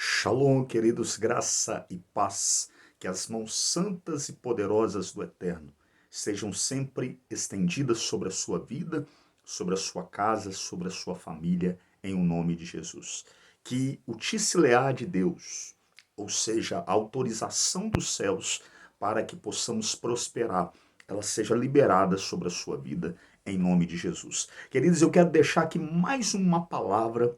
Shalom, queridos, graça e paz, que as mãos santas e poderosas do Eterno sejam sempre estendidas sobre a sua vida, sobre a sua casa, sobre a sua família, em o nome de Jesus. Que o Tisleá de Deus, ou seja, a autorização dos céus para que possamos prosperar, ela seja liberada sobre a sua vida, em nome de Jesus. Queridos, eu quero deixar aqui mais uma palavra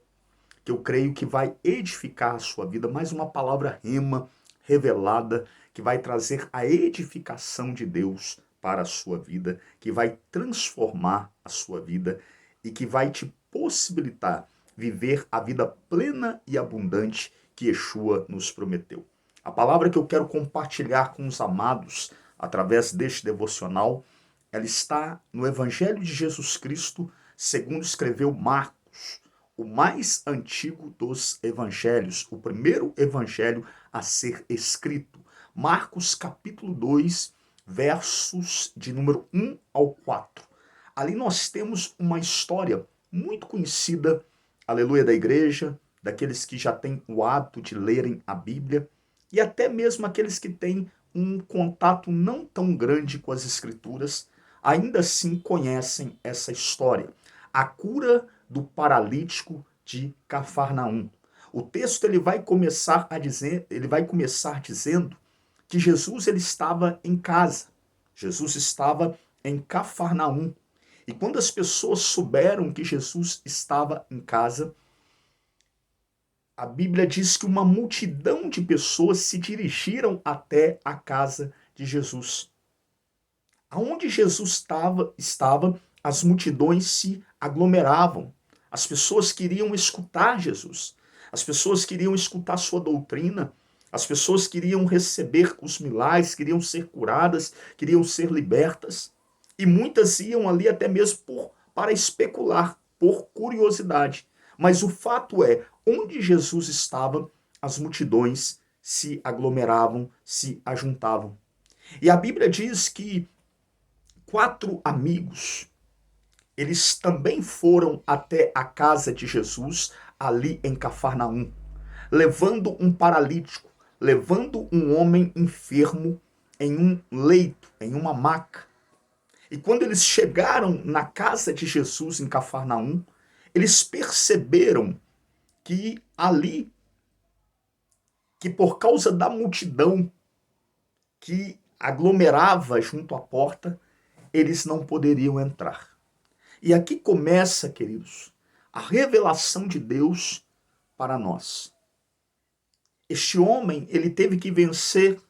que eu creio que vai edificar a sua vida, mais uma palavra rema, revelada, que vai trazer a edificação de Deus para a sua vida, que vai transformar a sua vida e que vai te possibilitar viver a vida plena e abundante que Yeshua nos prometeu. A palavra que eu quero compartilhar com os amados através deste devocional, ela está no Evangelho de Jesus Cristo, segundo escreveu Marcos, o mais antigo dos evangelhos, o primeiro evangelho a ser escrito. Marcos capítulo 2, versos de número 1 ao 4. Ali nós temos uma história muito conhecida, aleluia, da igreja, daqueles que já têm o hábito de lerem a Bíblia, e até mesmo aqueles que têm um contato não tão grande com as Escrituras, ainda assim conhecem essa história. A cura do paralítico de Cafarnaum. O texto ele vai começar dizendo que Jesus ele estava em casa. Jesus estava em Cafarnaum. E quando as pessoas souberam que Jesus estava em casa, a Bíblia diz que uma multidão de pessoas se dirigiram até a casa de Jesus. Aonde Jesus estava, as multidões se aglomeravam. As pessoas queriam escutar Jesus. As pessoas queriam escutar sua doutrina. As pessoas queriam receber os milagres, queriam ser curadas, queriam ser libertas. E muitas iam ali até mesmo para especular, por curiosidade. Mas o fato é, onde Jesus estava, as multidões se aglomeravam, se ajuntavam. E a Bíblia diz que 4 amigos, eles também foram até a casa de Jesus, ali em Cafarnaum, levando um paralítico, levando um homem enfermo em um leito, em uma maca. E quando eles chegaram na casa de Jesus em Cafarnaum, eles perceberam que ali, que por causa da multidão que aglomerava junto à porta, eles não poderiam entrar. E aqui começa, queridos, a revelação de Deus para nós. Este homem, ele teve que vencer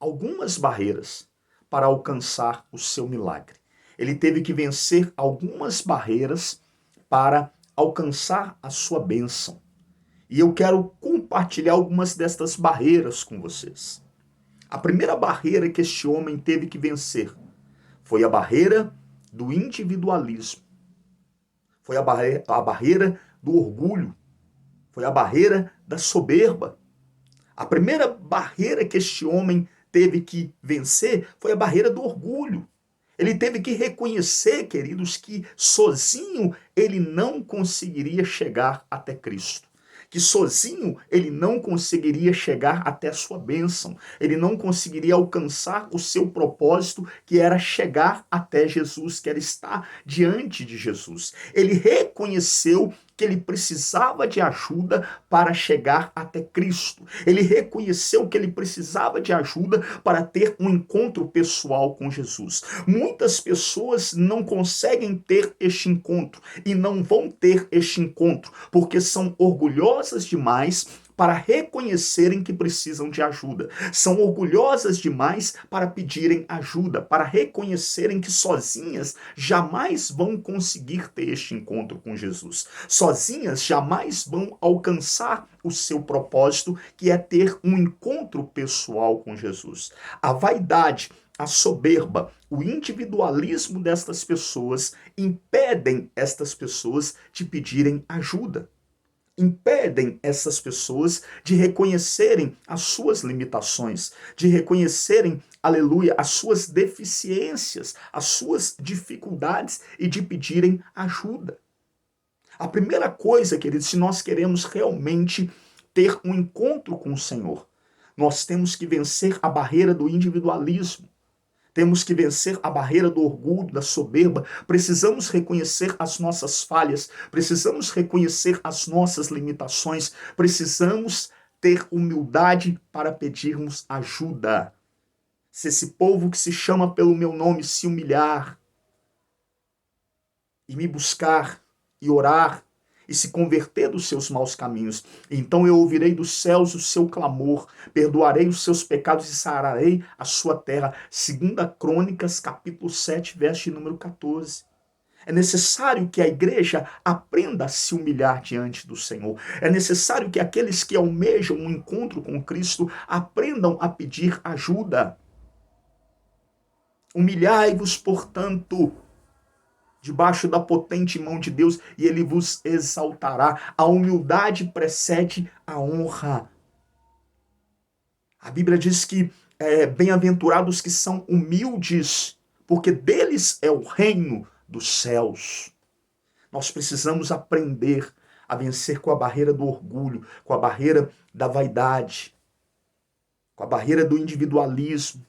algumas barreiras para alcançar o seu milagre. Ele teve que vencer algumas barreiras para alcançar a sua bênção. E eu quero compartilhar algumas destas barreiras com vocês. A primeira barreira que este homem teve que vencer foi a barreira do individualismo. Foi a barreira do orgulho. Foi a barreira da soberba. A primeira barreira que este homem teve que vencer foi a barreira do orgulho. Ele teve que reconhecer, queridos, que sozinho ele não conseguiria chegar até Cristo. Que sozinho ele não conseguiria chegar até a sua bênção. Ele não conseguiria alcançar o seu propósito, que era chegar até Jesus, que era estar diante de Jesus. Ele reconheceu que ele precisava de ajuda para chegar até Cristo. Ele reconheceu que ele precisava de ajuda para ter um encontro pessoal com Jesus. Muitas pessoas não conseguem ter este encontro e não vão ter este encontro porque são orgulhosas demais para reconhecerem que precisam de ajuda. São orgulhosas demais para pedirem ajuda, para reconhecerem que sozinhas jamais vão conseguir ter este encontro com Jesus. Sozinhas jamais vão alcançar o seu propósito, que é ter um encontro pessoal com Jesus. A vaidade, a soberba, o individualismo destas pessoas impedem estas pessoas de pedirem ajuda. Impedem essas pessoas de reconhecerem as suas limitações, de reconhecerem, aleluia, as suas deficiências, as suas dificuldades e de pedirem ajuda. A primeira coisa, queridos, se nós queremos realmente ter um encontro com o Senhor. Nós temos que vencer a barreira do individualismo. Temos que vencer a barreira do orgulho, da soberba. Precisamos reconhecer as nossas falhas. Precisamos reconhecer as nossas limitações. Precisamos ter humildade para pedirmos ajuda. Se esse povo que se chama pelo meu nome se humilhar e me buscar e orar e se converter dos seus maus caminhos, então eu ouvirei dos céus o seu clamor, perdoarei os seus pecados e sararei a sua terra. 2 Crônicas, capítulo 7, verso de número 14. É necessário que a igreja aprenda a se humilhar diante do Senhor. É necessário que aqueles que almejam um encontro com Cristo aprendam a pedir ajuda. Humilhai-vos, portanto, debaixo da potente mão de Deus, e ele vos exaltará. A humildade precede a honra. A Bíblia diz que bem-aventurados que são humildes, porque deles é o reino dos céus. Nós precisamos aprender a vencer com a barreira do orgulho, com a barreira da vaidade, com a barreira do individualismo.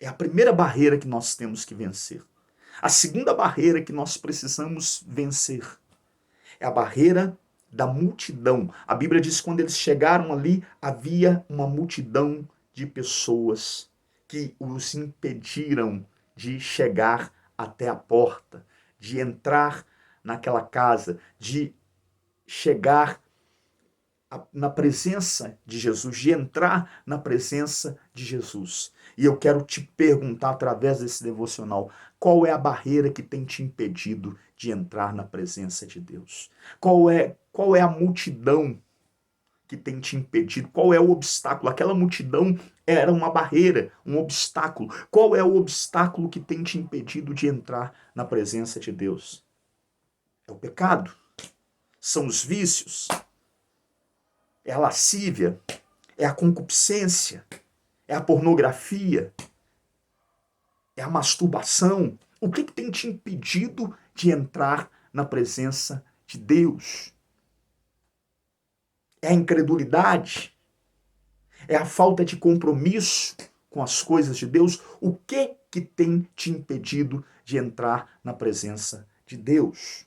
É a primeira barreira que nós temos que vencer. A segunda barreira que nós precisamos vencer é a barreira da multidão. A Bíblia diz que quando eles chegaram ali, havia uma multidão de pessoas que os impediram de chegar até a porta, de entrar naquela casa, de chegar na presença de Jesus, de entrar na presença de Jesus. E eu quero te perguntar através desse devocional, qual é a barreira que tem te impedido de entrar na presença de Deus? Qual é a multidão que tem te impedido? Qual é o obstáculo? Aquela multidão era uma barreira, um obstáculo. Qual é o obstáculo que tem te impedido de entrar na presença de Deus? É o pecado? São os vícios? É a lascívia? É a concupiscência? É a pornografia? É a masturbação? O que tem te impedido de entrar na presença de Deus? É a incredulidade? É a falta de compromisso com as coisas de Deus? O que tem te impedido de entrar na presença de Deus?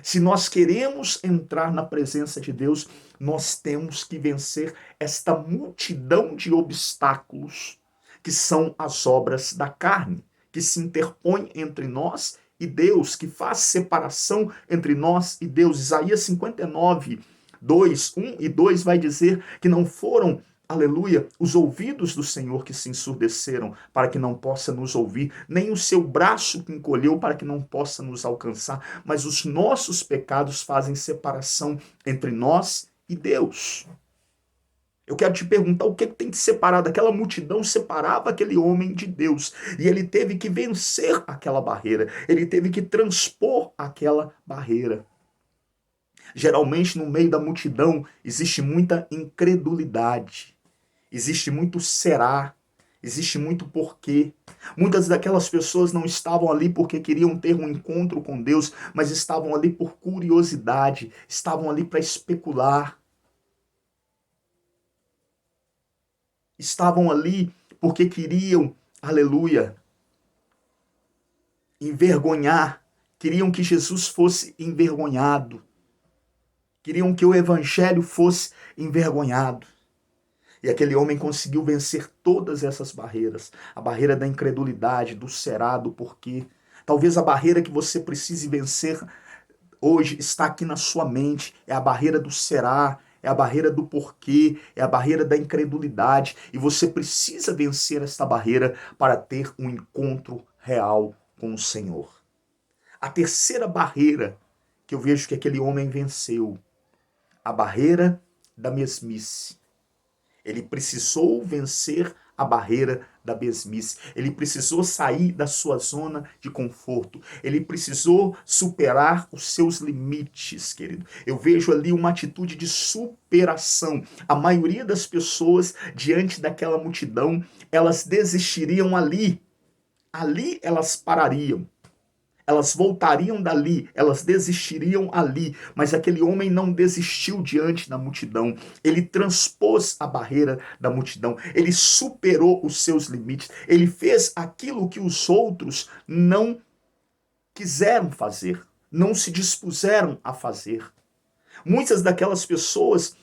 Se nós queremos entrar na presença de Deus, nós temos que vencer esta multidão de obstáculos que são as obras da carne, que se interpõem entre nós e Deus, que faz separação entre nós e Deus. Isaías 59, 2, 1 e 2 vai dizer que não foram, aleluia, os ouvidos do Senhor que se ensurdeceram para que não possa nos ouvir, nem o seu braço que encolheu para que não possa nos alcançar, mas os nossos pecados fazem separação entre nós e Deus. Eu quero te perguntar o que tem te separado. Aquela multidão separava aquele homem de Deus. E ele teve que vencer aquela barreira. Ele teve que transpor aquela barreira. Geralmente, no meio da multidão, existe muita incredulidade. Existe muito será. Existe muito porquê. Muitas daquelas pessoas não estavam ali porque queriam ter um encontro com Deus, mas estavam ali por curiosidade. Estavam ali para especular. Estavam ali porque queriam, aleluia, envergonhar. Queriam que Jesus fosse envergonhado. Queriam que o evangelho fosse envergonhado. E aquele homem conseguiu vencer todas essas barreiras. A barreira da incredulidade, do será, do porquê. Talvez a barreira que você precise vencer hoje está aqui na sua mente. É a barreira do será, é a barreira do porquê, é a barreira da incredulidade. E você precisa vencer esta barreira para ter um encontro real com o Senhor. A terceira barreira que eu vejo que aquele homem venceu, a barreira da mesmice. Ele precisou vencer a barreira da mesmice. Ele precisou sair da sua zona de conforto. Ele precisou superar os seus limites, querido. Eu vejo ali uma atitude de superação. A maioria das pessoas, diante daquela multidão, elas desistiriam ali. Ali elas parariam. Elas voltariam dali, elas desistiriam ali, mas aquele homem não desistiu diante da multidão. Ele transpôs a barreira da multidão, ele superou os seus limites, ele fez aquilo que os outros não quiseram fazer, não se dispuseram a fazer. Muitas daquelas pessoas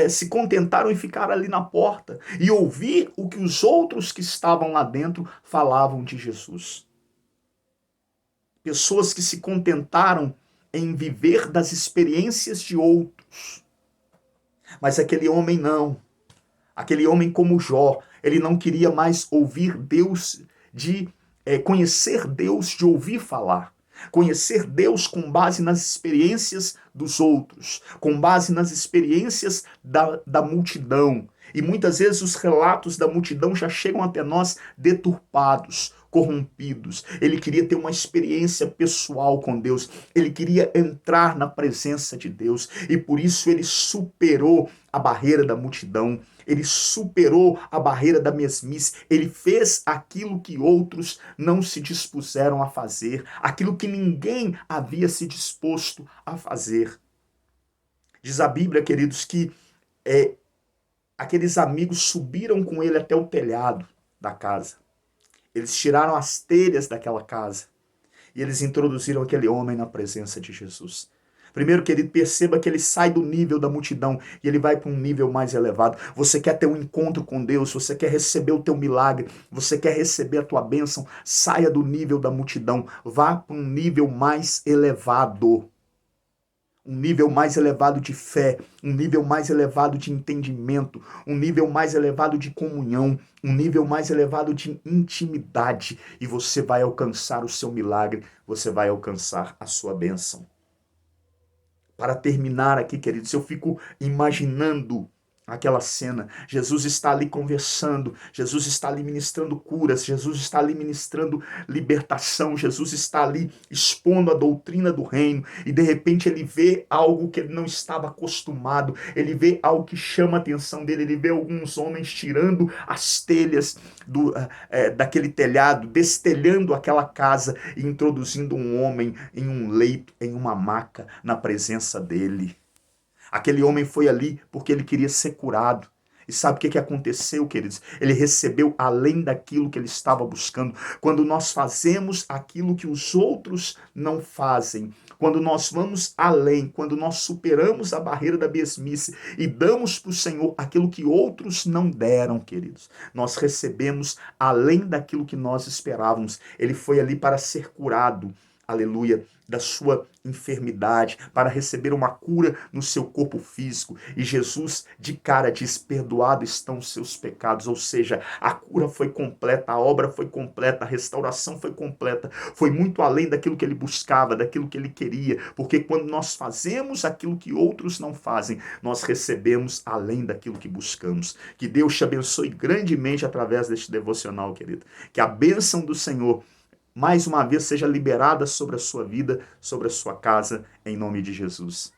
se contentaram em ficar ali na porta e ouvir o que os outros que estavam lá dentro falavam de Jesus. Pessoas que se contentaram em viver das experiências de outros. Mas aquele homem não. Aquele homem como Jó, ele não queria mais ouvir Deus, conhecer Deus de ouvir falar. Conhecer Deus com base nas experiências dos outros, com base nas experiências da multidão. E muitas vezes os relatos da multidão já chegam até nós deturpados, corrompidos. Ele queria ter uma experiência pessoal com Deus. Ele queria entrar na presença de Deus. E por isso ele superou a barreira da multidão. Ele superou a barreira da mesmice. Ele fez aquilo que outros não se dispuseram a fazer. Aquilo que ninguém havia se disposto a fazer. Diz a Bíblia, queridos, que aqueles amigos subiram com ele até o telhado da casa. Eles tiraram as telhas daquela casa e eles introduziram aquele homem na presença de Jesus. Primeiro, querido, perceba que ele sai do nível da multidão e ele vai para um nível mais elevado. Você quer ter um encontro com Deus, você quer receber o teu milagre, você quer receber a tua bênção, saia do nível da multidão, vá para um nível mais elevado. Um nível mais elevado de fé, um nível mais elevado de entendimento, um nível mais elevado de comunhão, um nível mais elevado de intimidade. E você vai alcançar o seu milagre, você vai alcançar a sua bênção. Para terminar aqui, queridos, eu fico imaginando aquela cena. Jesus está ali conversando, Jesus está ali ministrando curas, Jesus está ali ministrando libertação, Jesus está ali expondo a doutrina do reino e de repente ele vê algo que ele não estava acostumado, ele vê algo que chama a atenção dele, ele vê alguns homens tirando as telhas daquele telhado, destelhando aquela casa e introduzindo um homem em um leito, em uma maca, na presença dele. Aquele homem foi ali porque ele queria ser curado. E sabe o que aconteceu, queridos? Ele recebeu além daquilo que ele estava buscando. Quando nós fazemos aquilo que os outros não fazem, quando nós vamos além, quando nós superamos a barreira da mesmice e damos para o Senhor aquilo que outros não deram, queridos, nós recebemos além daquilo que nós esperávamos. Ele foi ali para ser curado, aleluia, da sua enfermidade, para receber uma cura no seu corpo físico. E Jesus de cara diz: perdoados estão os seus pecados, ou seja, a cura foi completa, a obra foi completa, a restauração foi completa, foi muito além daquilo que ele buscava, daquilo que ele queria, porque quando nós fazemos aquilo que outros não fazem, nós recebemos além daquilo que buscamos. Que Deus te abençoe grandemente através deste devocional, querido. Que a bênção do Senhor mais uma vez seja liberada sobre a sua vida, sobre a sua casa, em nome de Jesus.